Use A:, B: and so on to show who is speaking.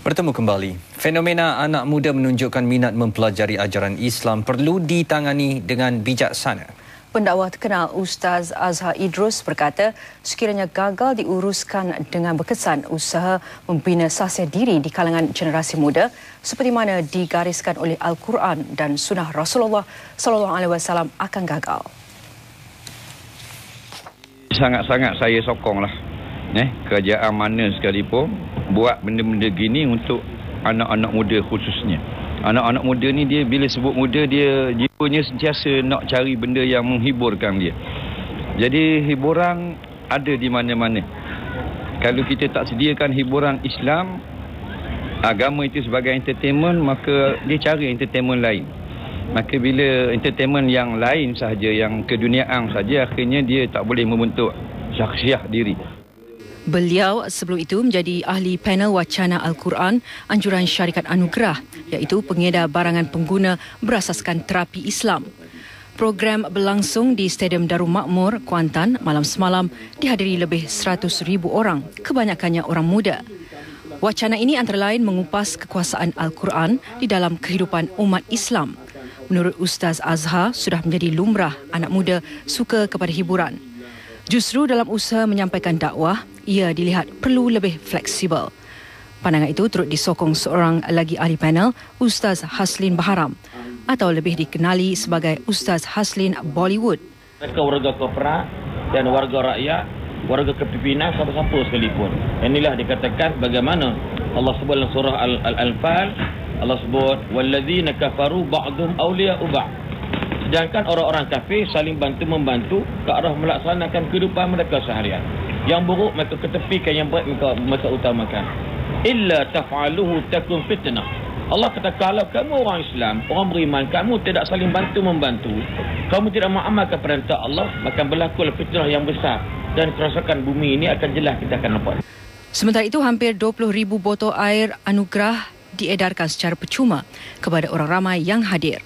A: Bertemu kembali. Fenomena anak muda menunjukkan minat mempelajari ajaran Islam perlu ditangani dengan bijaksana.
B: Pendakwah terkenal Ustaz Azhar Idrus berkata, sekiranya gagal diuruskan dengan berkesan, usaha membina sahsiah diri di kalangan generasi muda seperti mana digariskan oleh Al-Quran dan Sunnah Rasulullah SAW akan gagal.
C: Sangat-sangat saya sokonglah kerajaan mana sekalipun buat benda-benda gini untuk anak-anak muda khususnya. Anak-anak muda ni dia bila sebut muda dia jiwanya sentiasa nak cari benda yang menghiburkan dia. Jadi hiburan ada di mana-mana. Kalau kita tak sediakan hiburan Islam, agama itu sebagai entertainment, maka dia cari entertainment lain. Maka bila entertainment yang lain sahaja, yang keduniaan saja, akhirnya dia tak boleh membentuk syakhsiah diri.
B: Beliau sebelum itu menjadi ahli panel wacana Al-Quran anjuran syarikat Anugerah, iaitu pengedar barangan pengguna berasaskan terapi Islam. Program berlangsung di Stadium Darul Makmur, Kuantan malam semalam dihadiri lebih 100,000 orang, kebanyakannya orang muda. Wacana ini antara lain mengupas kekuasaan Al-Quran di dalam kehidupan umat Islam. Menurut Ustaz Azhar, sudah menjadi lumrah anak muda suka kepada hiburan. Justru dalam usaha menyampaikan dakwah, ia dilihat perlu lebih fleksibel. Pandangan itu turut disokong seorang lagi ahli panel, Ustaz Haslin Baharam, atau lebih dikenali sebagai Ustaz Haslin Bollywood.
D: Mereka warga korporat dan warga rakyat, warga kepimpinan, siapa-siapa sekalipun. Inilah dikatakan bagaimana Allah sebut dalam surah Al-Anfal, Allah sebut wallazina kafaru ba'dhum awliya'u ba'd. Sedangkan orang-orang kafir saling bantu-membantu ke arah melaksanakan kehidupan mereka seharian. Yang buruk mereka ketepikan, yang baik mereka utamakan. Illa taf'aluhu takun fitnah. Allah kata kalau kamu orang Islam, orang beriman, kamu tidak saling bantu-membantu, kamu tidak mengamalkan perintah Allah, maka berlaku fitnah yang besar dan kerosakan bumi ini akan jelas kita akan nampak.
B: Sementara itu, hampir 20,000 botol air Anugerah diedarkan secara percuma kepada orang ramai yang hadir.